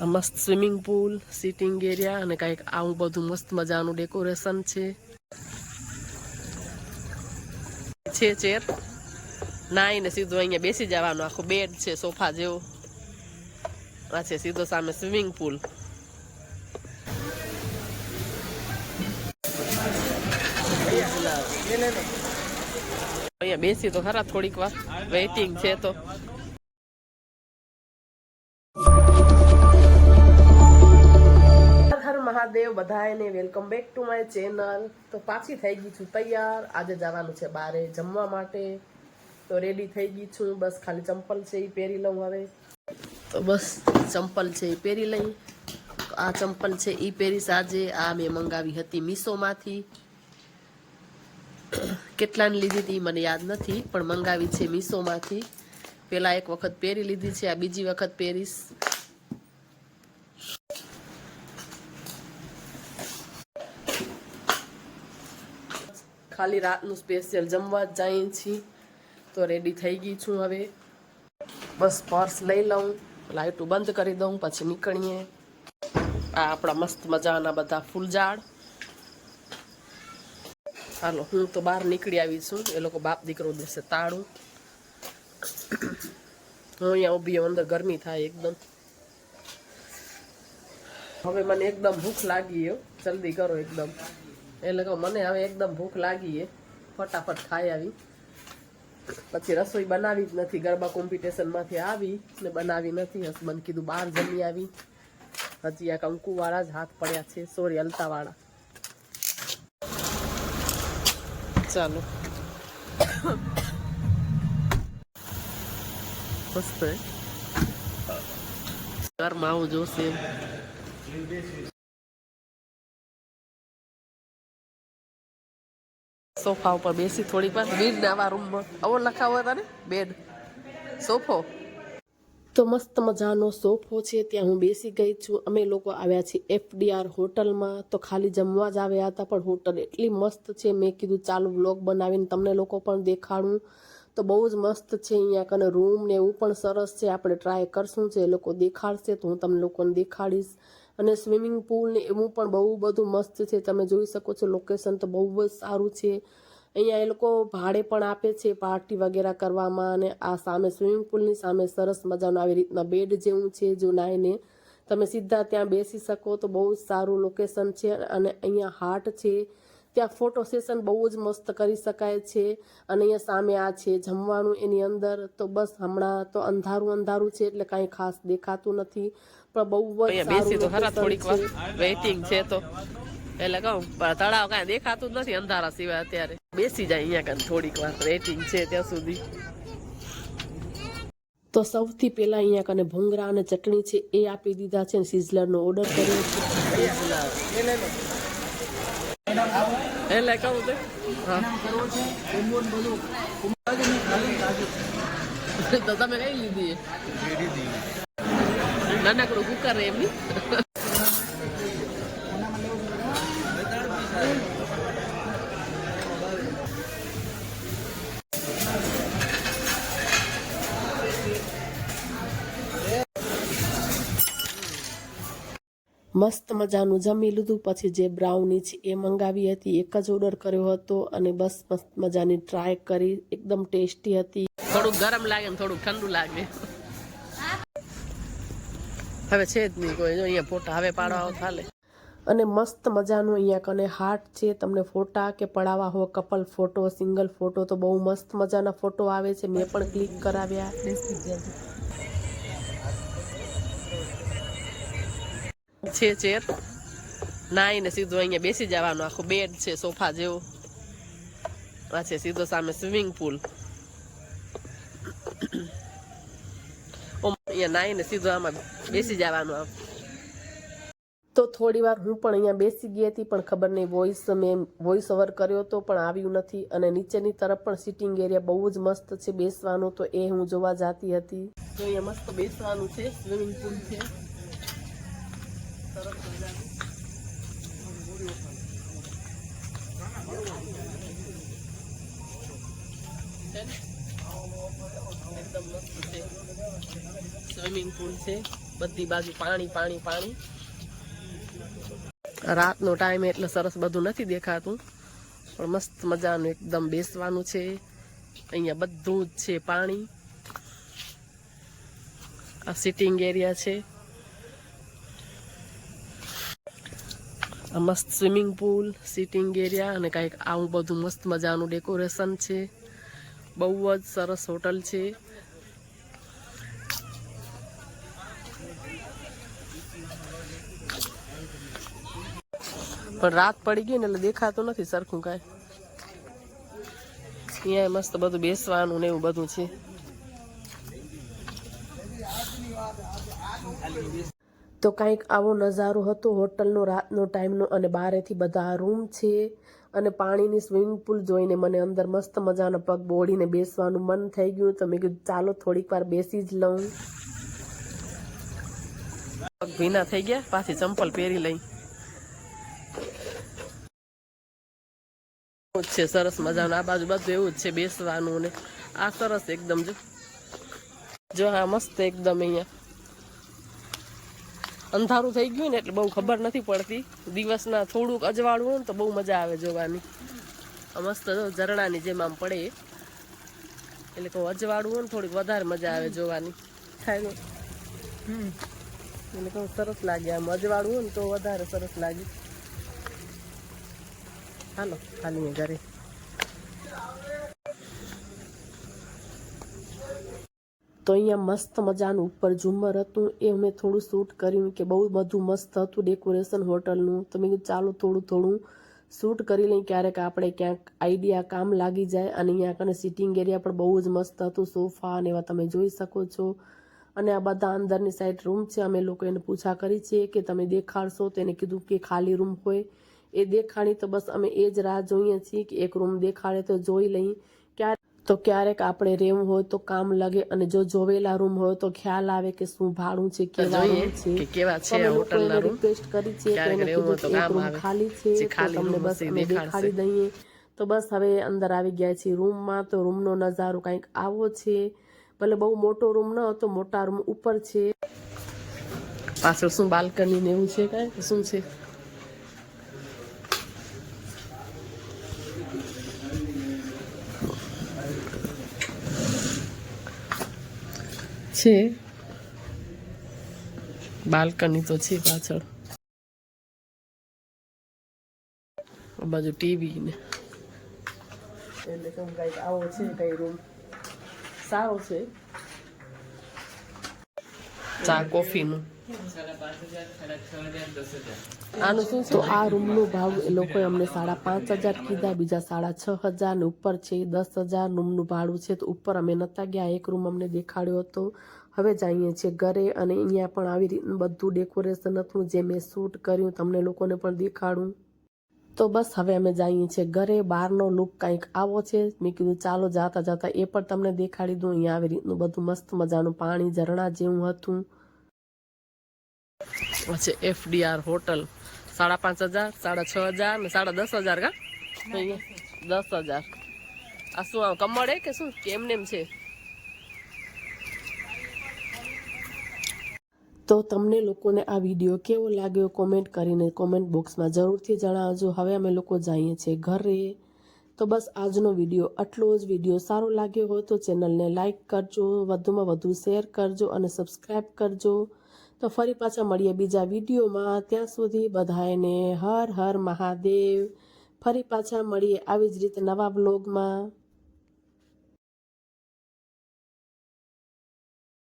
આ મસ્ત swimming pool, sitting area અને કંઈક આવું બધું મસ્ત મજાનું ડેકોરેશન છે ચેર નાઈને સીધું અહીંયા બેસી જવાનું. આખું બેડ છે સોફા જેવો. આ છે સીધો સામે સ્વિમિંગ પૂલ. અહીંયા બેસી તો ખરા થોડીક વાર, વેઇટિંગ છે તો. મહાદેવ બધાને welcome back to my channel. તો પાછી થઈ ગઈ છું તૈયાર. આજે જવાનું છે બારે જમવા માટે. તો રેડી થઈ ગઈ છું. બસ ખાલી ચંપલ છે એ પહેરી લઉં હવે. તો બસ ચંપલ છે એ પહેરી લઈ. આ ચંપલ છે એ પહેરીશ આજે. આ મેં મંગાવી હતી મીશોમાંથી. કેટલાની લીધી હતી મને યાદ નથી, પણ મંગાવી છે મીશોમાંથી. પહેલાં એક વખત પહેરી લીધી છે, આ બીજી વખત પહેરીશ. ખાલી રાતનું સ્પેશિયલ જમવા જ જઈએ છીએ. તો રેડી થઈ ગઈ છું હવે. બસ પર્સ લઈ લઉં, લાઇટું બંધ કરી દઉં, પછી નીકળીએ. આ આપણા મસ્ત મજાના બધા ફૂલઝાડ. હાલો, હું તો બહાર નીકળી આવી છું. એ લોકો બાપ દીકરો દેશે તાળું. હું અહીંયા ઊભી અંદર ગરમી થાય એકદમ. હવે મને એકદમ ભૂખ લાગી હો. જલ્દી કરો એકદમ. એટલે કહું મને હવે એકદમ ભૂખ લાગી હે. ફટાફટ ખાઈ આવી. પછી રસોઈ બનાવી જ નથી. ગરબા કોમ્પિટિશનમાંથી આવી ને બનાવી નથી. હસબન્ડ કીધું બહાર જમી આવી. હજી આ કંકુવાળા જ હાથ પડ્યા છે. સોરી, અલતાવાળા. ચાલો મસ્ત ઘરમાં આવું જોશે. સોફા ઉપર બેસી થોડીક વાર. બેડ ને આવા રૂમમાં આવો લખાવો હતા ને, બેડ સોફો. તો મસ્ત મજાનો સોફો છે, ત્યાં હું બેસી ગઈ છું. અમે લોકો આવ્યા છીએ FDR હોટલમાં. તો ખાલી જમવા જ આવ્યા હતા, પણ હોટલ એટલી મસ્ત છે. મેં કીધું ચાલુ વ્લોગ બનાવીને તમને લોકો પણ દેખાડું. તો બહુ જ મસ્ત છે. અહીંયા કને રૂમ ને એવું પણ સરસ છે. આપણે ટ્રાય કરશું. જે એ લોકો દેખાડશે તો હું તમને લોકોને દેખાડીશ. અને સ્વિમિંગ પૂલ ને એવું પણ બહુ બધું મસ્ત છે. તમે જોઈ શકો છો. લોકેશન તો બહુ જ સારું છે. અહીંયા એ લોકો ભાડે પણ આપે છે પાર્ટી વગેરે કરવામાં. અને આ સામે સ્વિમિંગ પૂલની સામે સરસ મજાનું આવી રીતના બેડ જેવું છે. જો નાઈને તમે સીધા ત્યાં બેસી શકો. તો બહુ જ સારું લોકેશન છે. અને અહીંયા હાટ છે, ત્યાં ફોટો સેશન બહુ જ મસ્ત કરી શકાય છે. અને અહીંયા સામે આ છે જમવાનું એની અંદર. તો બસ હમણાં તો અંધારું છે એટલે કાંઈ ખાસ દેખાતું નથી, પણ બહુ જ સારું લોકેશન છે. વેઇટિંગ છે તો એટલે કહું તળાવ કાંઈ દેખાતું જ નથી અંધારા સિવાય. અત્યારે બેસી જાય અહીંયા કાંઈ થોડીક વાર. વેઇટિંગ છે ત્યાં સુધી. તો સૌથી પહેલા અહીંયા કને ભૂંગળા અને ચટણી છે એ આપી દીધા છે. સિઝલરનો ઓર્ડર કર્યો છે. એટલે કહું તો તો તમે કઈ લીધી? નાનકડું કુકર એમની. મસ્ત મજાનું જમી લીધું. પછી જે બ્રાઉની છે એ મંગાવી હતી. એક જ ઓર્ડર કર્યો હતો. અને બસ મસ્ત મજાની ટ્રાય કરી. એકદમ ટેસ્ટી હતી. થોડુંક ગરમ લાગે ને થોડુંક ઠંડુ લાગે. હવે છે જ નહીં કોઈ. જો અહીંયા ફોટા હવે પાડવા ચાલે. અને મસ્ત મજાનું અહીંયા કને હાટ છે. તમને ફોટા કે પડાવવા હોય, કપલ ફોટો, સિંગલ ફોટો, તો બહુ મસ્ત મજાના ફોટો આવે છે. મેં પણ ક્લિક કરાવ્યા. છે ચેર નાઈને સીધું અહીંયા બેસી જવાનું. આખું બેડ છે સોફા જેવો. આ છે સીધો સામે સ્વિમિંગ પૂલ. અહીંયા નાઈને સીધું આમાં બેસી જવાનું. તો થોડી વાર હું પણ અહીંયા બેસી ગઈ હતી, પણ ખબર નહીં મેં વોઇસ ઓવર કર્યો તો પણ આવ્યું નથી. અને નીચેની તરફ પણ સિટિંગ એરિયા બહુ જ મસ્ત છે બેસવાનું. તો એ હું જોવા જતી હતી. તો અહીંયા મસ્ત બેસવાનું છે. સ્વિમિંગ પૂલ છે. સરસ મજાનું. એકદમ મસ્ત છે. સ્વિમિંગ પૂલ છે. બધી બાજુ પાણી પાણી પાણી. રાતનો ટાઈમ એટલે સરસ બધું નથી દેખાતું, પણ મસ્ત મજાનું એકદમ બેસવાનું છે. અહીંયા બધું જ છે પાણી. આ સિટિંગ એરિયા છે. આ મસ્ત સ્વિમિંગ પુલ, સિટિંગ એરિયા અને કંઈક આવું બધું મસ્ત મજાનું ડેકોરેશન છે. બહુ જ સરસ હોટલ છે. પણ રાત પડી ગઈ ને એટલે દેખાતું નથી સરખું કાંઈ. અહીંયા મસ્ત બધું બેસવાનું ને એવું બધું છે. તો કંઈક આવો નજારો હતો હોટલનો રાતનો ટાઈમનો, અને બારેથી બધા રૂમ છે અને પાણીની સ્વિમિંગ પુલ જોઈને મને અંદર મસ્ત મજાના પગ બોળીને બેસવાનું મન થઈ ગયું. તો મેં કીધું ચાલો થોડીક વાર બેસી જ લઉં. પગ ભીના થઈ ગયા, પાછી ચંપલ પહેરી લઈ. છે સરસ મજાનું આ બાજુ બધું એવું જ છે બેસવાનું ને આ સરસ એકદમ. જો હા મસ્ત એકદમ. અહીંયા અંધારું થઈ ગયું ને એટલે બહુ ખબર નથી પડતી. દિવસના થોડુંક અજવાળું હોય ને તો બહુ મજા આવે જોવાની. મસ્ત ઝરણાની જેમ આમ પડે એટલે કહું અજવાળું હોય ને થોડીક વધારે મજા આવે જોવાની. થાય એટલે કહું સરસ લાગે. આમ અજવાળું હોય ને તો વધારે સરસ લાગે. હાલો ખાલી ઘરે. તો અહીંયા મસ્ત મજાનું ઉપર ઝુમ્મર હતું, એ મેં થોડું શૂટ કર્યું કે બહુ બધું મસ્ત હતું ડેકોરેશન હોટલનું. તો મેં કીધું ચાલો થોડું શૂટ કરી લઈ, ક્યારેક આપણે ક્યાંક આઈડિયા કામ લાગી જાય. અને અહીંયા કને સિટિંગ એરિયા પણ બહુ જ મસ્ત હતું, સોફા અને એવા તમે જોઈ શકો છો. અને આ બધા અંદરની સાઈડ રૂમ છે. અમે લોકો એને પૂછા કરી છે કે તમે દેખાડશો, તો એને કીધું કે ખાલી રૂમ હોય એ દેખાડી. તો બસ અમે એ જ રાહ જોઈએ છીએ કે એક રૂમ દેખાડે તો જોઈ લઈ. ક્યારેક આપણે રહેવું હોય તો કામ લાગે, અને જો જોવેલા રૂમ હોય તો ખ્યાલ આવે કે શું ભાડું છે, કેવા રૂમ છે. રિક્વેસ્ટ કરી છે કે એને કીધું કે એક રૂમ ખાલી છે તો તમને બસ અમે દેખાડી દઈએ. તો બસ હવે અંદર આવી ગયા છીએ રૂમમાં. તો રૂમનો નજારો કંઈક આવો છે. ભલે બહુ મોટો રૂમ ન હતો, મોટા રૂમ ઉપર છે. પાછળ શું બાલ્કની ને એવું છે કાંઈ શું છે? છે બાલ્કની તો છે પાછળ. બાજુ ટીવી ને એટલે કંઈક આવો છે. કઈ રૂમ સારો છે. ચા કોફીનું આનું શું? તો આ રૂમનું ભાવ એ લોકોએ અમને 5,500 કીધા, બીજા 6,500 ને ઉપર છે 10,000 રૂમનું ભાડું છે. તો ઉપર અમે નતા ગયા. એક રૂમ અમને દેખાડ્યો હતો. હવે જઈએ છીએ ઘરે. અને અહીંયા પણ આવી રીતનું બધું ડેકોરેશન હતું જે મેં શૂટ કર્યું, તમને લોકોને પણ દેખાડું. તો બસ હવે અમે જઈએ છીએ ઘરે. બહારનો લુક કંઈક આવો છે. મેં કીધું ચાલો જાતા જાતા એ પણ તમને દેખાડી દઉં. અહીંયા આવી રીતનું બધું મસ્ત મજાનું પાણી ઝરણા જેવું હતું. પછી FDR હોટલ 5,500, 6,500 ને 10,500 કા? 10,000. આ શું કમળે કે શું કે એમને એમ છે? તો તમને લોકોને આ વિડીયો કેવો લાગ્યો કોમેન્ટ કરીને કોમેન્ટ બોક્સમાં જરૂરથી જણાવજો. હવે અમે લોકો જઈએ છીએ ઘરે. તો બસ આજનો વિડીયો આટલો જ. વિડીયો સારો લાગ્યો હોય તો ચેનલને લાઈક કરજો, વધુમાં વધુ શેર કરજો અને સબસ્ક્રાઈબ કરજો. તો ફરી પાછા મળીએ બીજા વિડીયોમાં. ત્યાં સુધી બધાને હર હર મહાદેવ. ફરી પાછા મળીએ આવી જ રીતે નવા બ્લોગમાં.